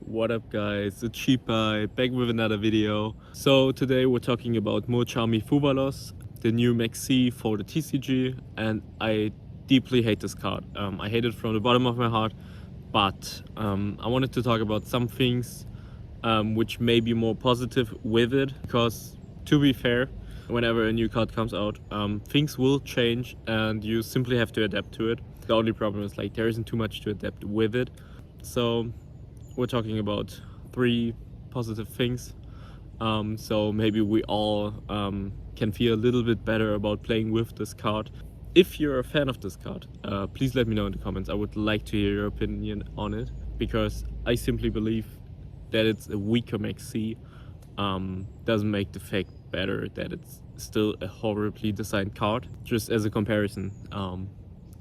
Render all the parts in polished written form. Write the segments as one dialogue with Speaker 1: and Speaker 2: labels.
Speaker 1: What up guys, it's Cheap Guy back with another video. So today we're talking about Mulcharmy Fuwalos, the new Maxi for the TCG, and I deeply hate this card. I hate it from the bottom of my heart, but I wanted to talk about some things which may be more positive with it, because to be fair, whenever a new card comes out, things will change and you simply have to adapt to it. The only problem is like there isn't too much to adapt with it. So we're talking about 3 positive things, so maybe we all can feel a little bit better about playing with this card. If you're a fan of this card, please let me know in the comments. I would like to hear your opinion on it, because I simply believe that it's a weaker Maxi doesn't make the fact better that it's still a horribly designed card. Just as a comparison,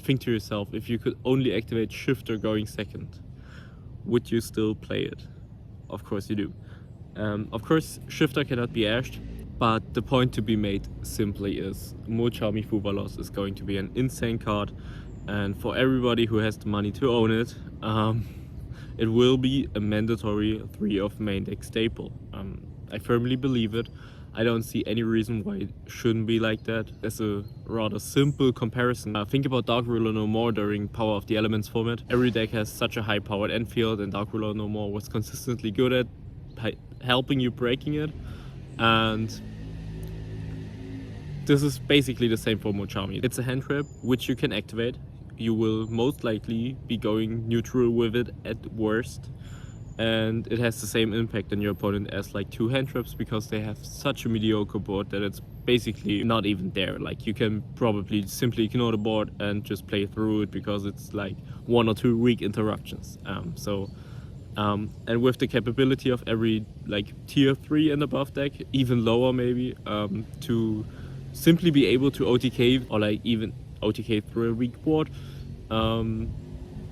Speaker 1: think to yourself, if you could only activate Shifter going second, would you still play it? Of course you do. Of course Shifter cannot be ashed, but the point to be made simply is Mulcharmy Fuwalos is going to be an insane card, and for everybody who has the money to own it, it will be a mandatory 3 of main deck staple. I firmly believe it. I don't see any reason why it shouldn't be like that. As a rather simple comparison, think about Dark Ruler No More during Power of the Elements format. Every deck has such a high powered end field, and Dark Ruler No More was consistently good at helping you breaking it. And this is basically the same for Mulcharmy. It's a hand trap which you can activate. You will most likely be going neutral with it at worst, and it has the same impact on your opponent as like 2 hand traps, because they have such a mediocre board that it's basically not even there. Like, you can probably simply ignore the board and just play through it, because it's like 1 or 2 weak interruptions. And with the capability of every like tier 3 and above deck, even lower maybe, to simply be able to OTK, or like even OTK through a weak board,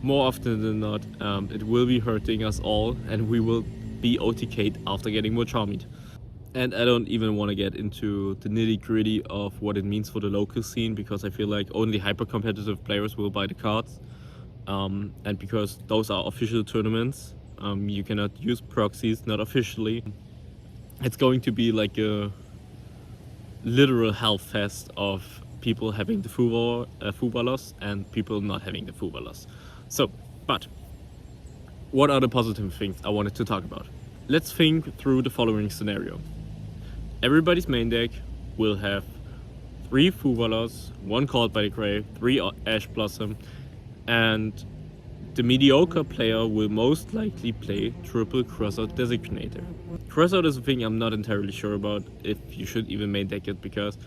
Speaker 1: more often than not, it will be hurting us all, and we will be OTK'd after getting Mulcharmied. And I don't even want to get into the nitty-gritty of what it means for the local scene, because I feel like only hyper-competitive players will buy the cards. And because those are official tournaments, you cannot use proxies, not officially. It's going to be like a literal hellfest of people having the Fuwalos and people not having the Fuwalos. So, but what are the positive things I wanted to talk about? Let's think through the following scenario. Everybody's main deck will have 3 Fuwalos, 1 Called by the Grave, 3 Ash Blossom, and the mediocre player will most likely play triple Crossout Designator. Crossout is a thing I'm not entirely sure about if you should even main deck it, because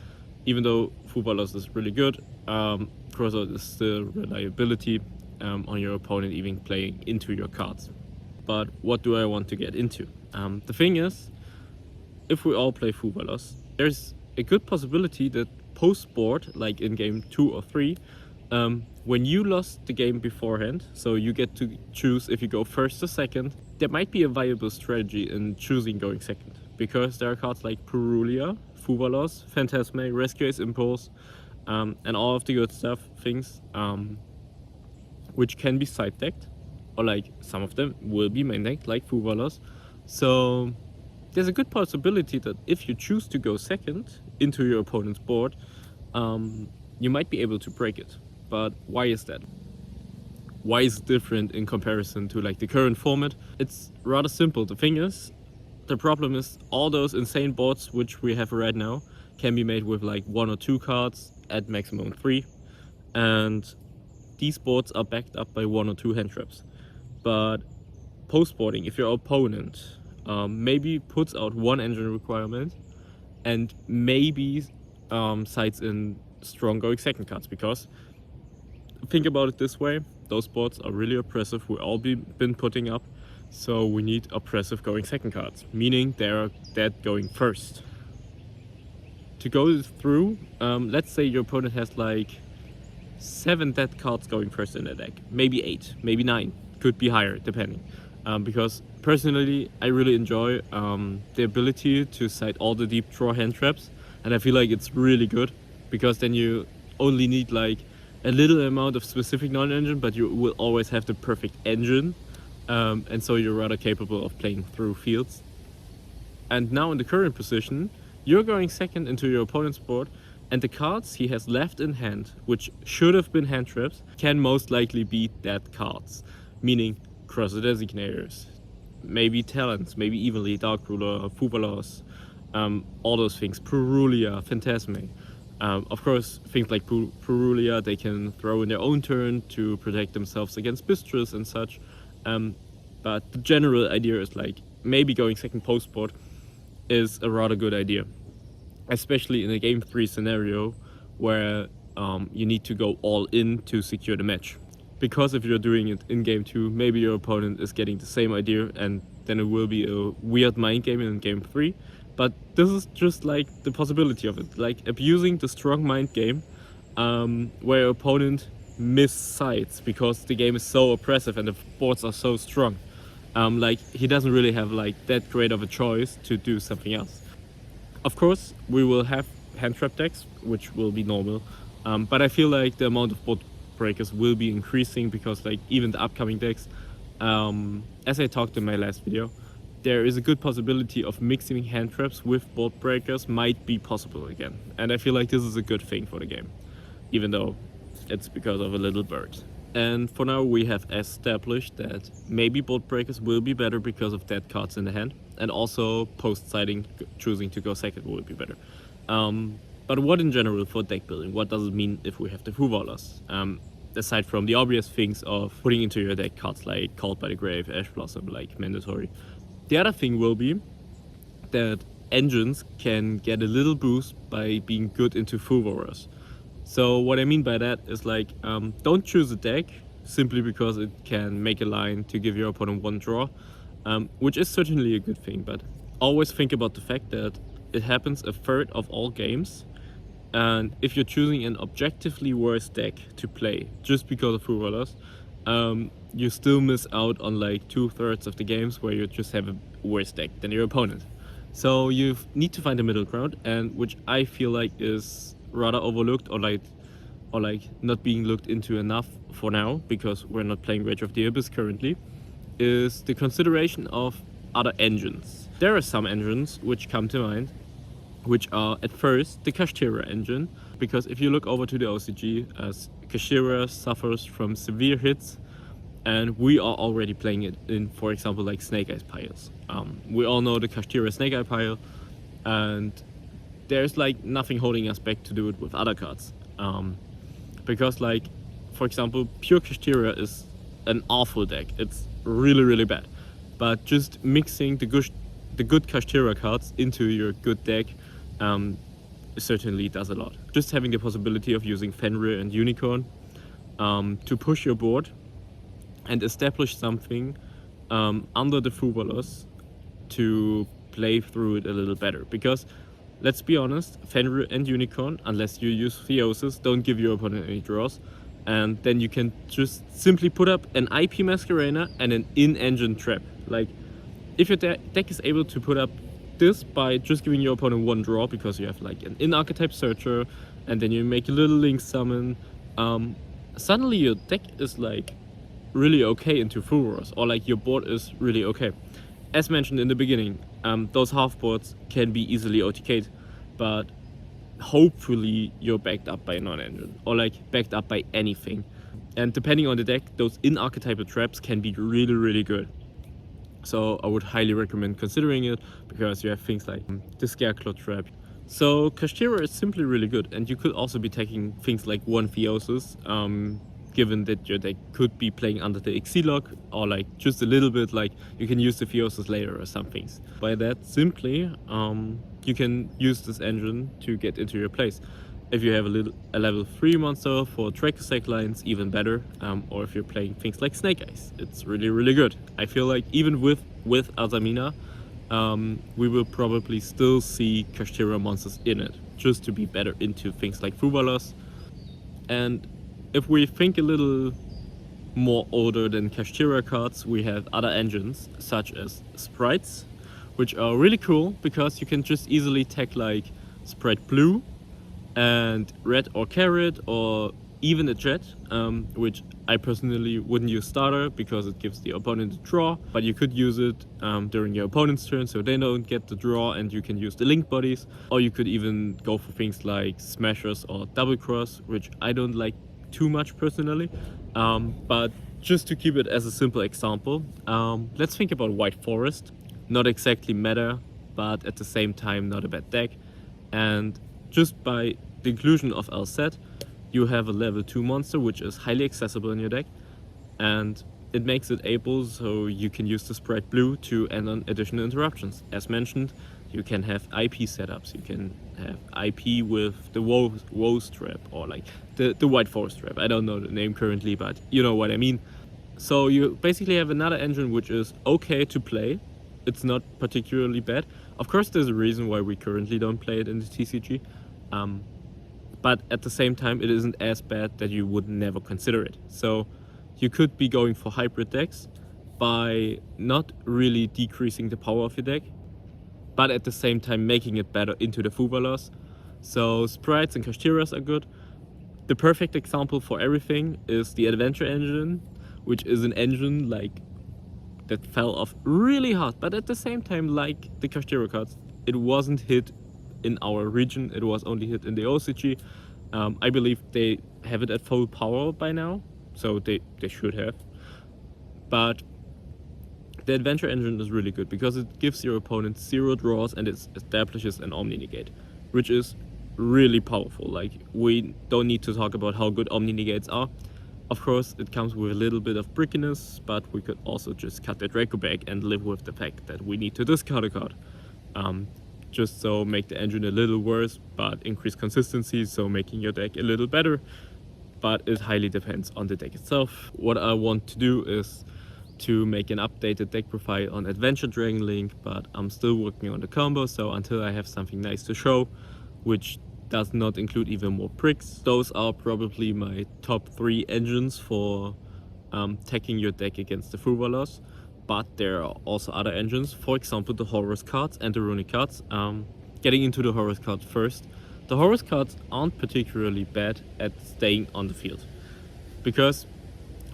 Speaker 1: even though Fuwalos is really good, Crossout is still reliability on your opponent even playing into your cards. But what do I want to get into? The thing is, if we all play Fuwalos, there's a good possibility that post-board, like in game 2 or 3, when you lost the game beforehand, so you get to choose if you go first or second, there might be a viable strategy in choosing going second, because there are cards like Purulia, Fuwalos, Phantasme, Rescue Ace Impulse, and all of the good stuff, things which can be side decked, or like some of them will be main decked, like Fuwalos. So there's a good possibility that if you choose to go second into your opponent's board, you might be able to break it. But why is that? Why is it different in comparison to like the current format? It's rather simple. The thing is, the problem is all those insane boards which we have right now can be made with like 1 or 2 cards at maximum 3, and these boards are backed up by 1 or 2 hand traps. But post-boarding, if your opponent maybe puts out 1 engine requirement and maybe sides in strong going second cards, because think about it this way, those boards are really oppressive, we've all been putting up, so we need oppressive going second cards, meaning they're dead going first. To go through, let's say your opponent has like 7 dead cards going first in the deck, maybe 8, maybe 9, could be higher depending, because personally I really enjoy the ability to side all the deep draw hand traps, and I feel like it's really good, because then you only need like a little amount of specific non-engine, but you will always have the perfect engine and so you're rather capable of playing through fields. And now in the current position, you're going second into your opponent's board, and the cards he has left in hand, which should have been hand traps, can most likely be dead cards, meaning Crosser Designators, maybe Talents, maybe evenly Dark Ruler, Fuwalos, all those things, Purulia, Phantasme. Of course, things like Purulia they can throw in their own turn to protect themselves against Bistros and such. But the general idea is like maybe going second post board is a rather good idea, especially in a game 3 scenario where you need to go all in to secure the match. Because if you're doing it in game 2, maybe your opponent is getting the same idea, and then it will be a weird mind game in game 3. But this is just like the possibility of it, like abusing the strong mind game where your opponent miss sides because the game is so oppressive and the boards are so strong. Like he doesn't really have like that great of a choice to do something else. Of course, we will have hand trap decks, which will be normal, but I feel like the amount of board breakers will be increasing because like even the upcoming decks, as I talked in my last video, there is a good possibility of mixing hand traps with board breakers might be possible again. And I feel like this is a good thing for the game, even though it's because of a little bird. And for now we have established that maybe board breakers will be better because of dead cards in the hand, and also post-siding, choosing to go second will be better. But what in general for deck building, what does it mean if we have the Fuwalos? Aside from the obvious things of putting into your deck cards like Called by the Grave, Ash Blossom, like mandatory. The other thing will be that engines can get a little boost by being good into Fuwalos. So what I mean by that is like, don't choose a deck simply because it can make a line to give your opponent one draw, which is certainly a good thing, but always think about the fact that it happens a third of all games, and if you're choosing an objectively worse deck to play just because of Fuwalos, you still miss out on like 2/3 of the games where you just have a worse deck than your opponent. So you need to find a middle ground, and which I feel like is rather overlooked or like not being looked into enough for now, because we're not playing Rage of the Abyss currently, is the consideration of other engines. There are some engines which come to mind, which are at first the Kashtira engine, because if you look over to the OCG, Kashtira suffers from severe hits, and we are already playing it in, for example, like Snake Eyes piles. We all know the Kashtira Snake Eye pile, and there's like nothing holding us back to do it with other cards. Because like, for example, pure Kashtira is an awful deck. It's really, really bad. But just mixing the good Kashtira cards into your good deck certainly does a lot. Just having the possibility of using Fenrir and Unicorn to push your board and establish something under the Fuwalos to play through it a little better. Because let's be honest, Fenrir and Unicorn, unless you use Theosis, don't give your opponent any draws. And then you can just simply put up an IP Masquerena and an in-engine trap. Like, if your deck is able to put up this by just giving your opponent one draw, because you have like an in-archetype searcher, and then you make a little link summon, suddenly your deck is like really okay into Fuwalos, or like your board is really okay. As mentioned in the beginning, those half boards can be easily OTK'd, but hopefully you're backed up by a non-engine, or like backed up by anything. And depending on the deck, those in-archetypal traps can be really, really good. So I would highly recommend considering it, because you have things like the Scarecrow trap. So Kashtira is simply really good, and you could also be taking things like one Theosis, given that your deck could be playing under the Exilog, or like just a little bit, like you can use the Theosis later or some things. By that, simply, you can use this engine to get into your place. If you have a level 3 monster for Tracker Sack lines, even better, or if you're playing things like Snake Eyes, it's really, really good. I feel like even with Azamina, we will probably still see Kashtira monsters in it, just to be better into things like Fuwalos. And if we think a little more older than Kashtira cards, we have other engines, such as Sprites, which are really cool, because you can just easily tag like Sprite Blue and Red or Carrot, or even a Jet, which I personally wouldn't use starter because it gives the opponent a draw, but you could use it during your opponent's turn so they don't get the draw and you can use the link bodies. Or you could even go for things like smashers or double cross, which I don't like too much personally. But just to keep it as a simple example, let's think about White Forest. Not exactly meta, but at the same time not a bad deck. And just by the inclusion of LZ, you have a level 2 monster which is highly accessible in your deck, and it makes it able so you can use the Sprite Blue to end on additional interruptions. As mentioned, you can have IP setups, you can have IP with the Woes trap, or like the White Forest trap. I don't know the name currently, but you know what I mean. So you basically have another engine which is okay to play. It's not particularly bad. Of course, there's a reason why we currently don't play it in the TCG. But at the same time, it isn't as bad that you would never consider it. So you could be going for hybrid decks by not really decreasing the power of your deck, but at the same time making it better into the Fuwalos. So sprites and Kashtiras are good. The perfect example for everything is the Adventure Engine, which is an engine like that fell off really hard, but at the same time, like the Kashtira cards, it wasn't hit in our region, it was only hit in the OCG. I believe they have it at full power by now, so they should have. But the Adventure Engine is really good because it gives your opponent 0 draws and it establishes an Omni Negate, which is really powerful. Like, we don't need to talk about how good Omni Negates are. Of course, it comes with a little bit of brickiness, but we could also just cut the Draco back and live with the fact that we need to discard a card. Just so make the engine a little worse, but increase consistency, so making your deck a little better. But it highly depends on the deck itself. What I want to do is to make an updated deck profile on Adventure Dragon Link, but I'm still working on the combo, so until I have something nice to show, which does not include even more pricks, those are probably my top 3 engines for tackling your deck against the Fuwalos. But there are also other engines, for example the Horus cards and the Runic cards. Getting into the Horus cards first, the Horus cards aren't particularly bad at staying on the field, because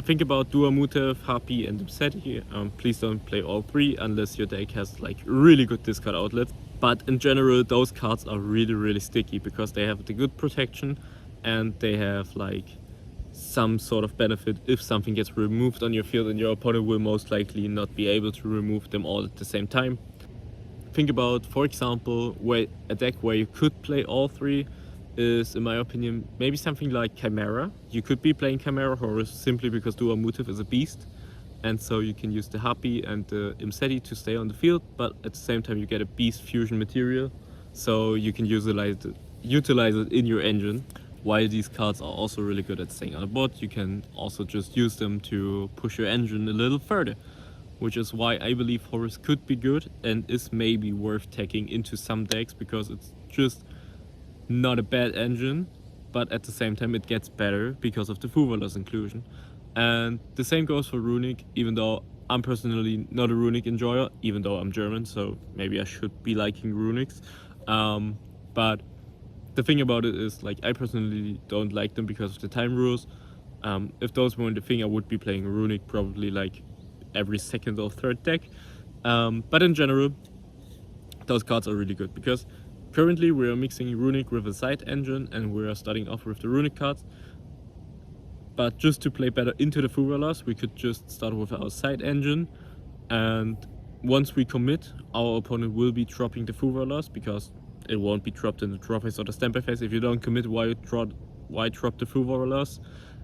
Speaker 1: think about Dua Mutev, Harpy and Dipseti. Please don't play all 3 unless your deck has like really good discard outlets. But in general, those cards are really sticky because they have the good protection and they have like some sort of benefit if something gets removed on your field, and your opponent will most likely not be able to remove them all at the same time. Think about, for example, where a deck where you could play all 3 is, in my opinion, maybe something like Chimera. You could be playing Chimera Horus simply because Dua Mutev is a beast, and so you can use the Harpy and the Imseti to stay on the field, but at the same time you get a beast fusion material, so you can utilize it in your engine. While these cards are also really good at staying on the board, you can also just use them to push your engine a little further, which is why I believe Horus could be good and is maybe worth taking into some decks, because it's just not a bad engine, but at the same time it gets better because of the Fuwalos inclusion. And the same goes for Runic, even though I'm personally not a Runic enjoyer, even though I'm German, so maybe I should be liking Runics. But the thing about it is, like, I personally don't like them because of the time rules. If those weren't the thing, I would be playing Runic probably like every second or third deck. But in general, those cards are really good because currently we are mixing Runic with a side engine and we are starting off with the Runic cards. But just to play better into the Fuwalos, we could just start with our side engine, and once we commit, our opponent will be dropping the Fuwalos because it won't be dropped in the draw phase or the standby phase. If you don't commit, why drop the Fuwalos?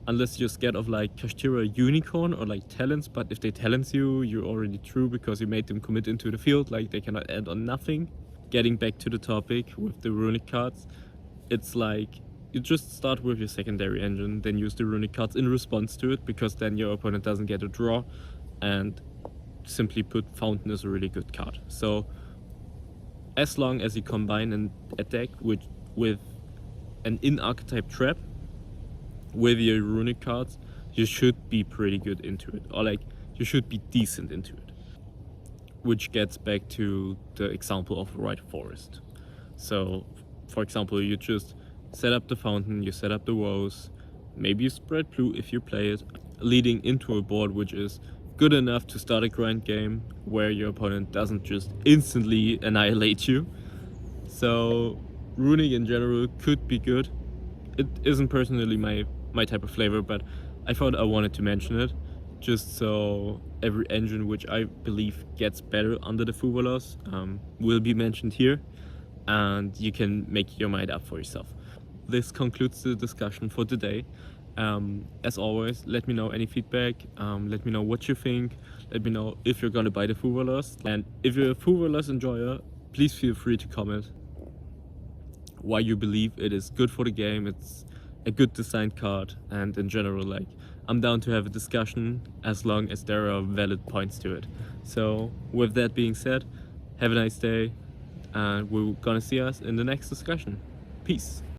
Speaker 1: Unless you're scared of like Kashtira Unicorn or like Talents, but if they Talents you, you're already through because you made them commit into the field, like they cannot add on nothing. Getting back to the topic with the Runic cards, it's like you just start with your secondary engine, then use the Runic cards in response to it, because then your opponent doesn't get a draw, and simply put, Fountain is a really good card. So as long as you combine an attack with an in-archetype trap with your Runic cards, you should be pretty good into it, or like you should be decent into it. Which gets back to the example of White Forest. So for example, you just set up the Fountain, you set up the Woes, maybe you spread blue if you play it. leading into a board which is good enough to start a grind game where your opponent doesn't just instantly annihilate you. So ruining in general could be good. It isn't personally my type of flavor, but I thought I wanted to mention it just so every engine which I believe gets better under the Fuwalos will be mentioned here, and you can make your mind up for yourself. This concludes the discussion for today. As always, let me know any feedback, let me know what you think, let me know if you're gonna buy the Fuwalos, and if you're a Fuwalos enjoyer, please feel free to comment why you believe it is good for the game, it's a good designed card, and in general, like, I'm down to have a discussion as long as there are valid points to it. So with that being said, have a nice day, and we're gonna see us in the next discussion. Peace.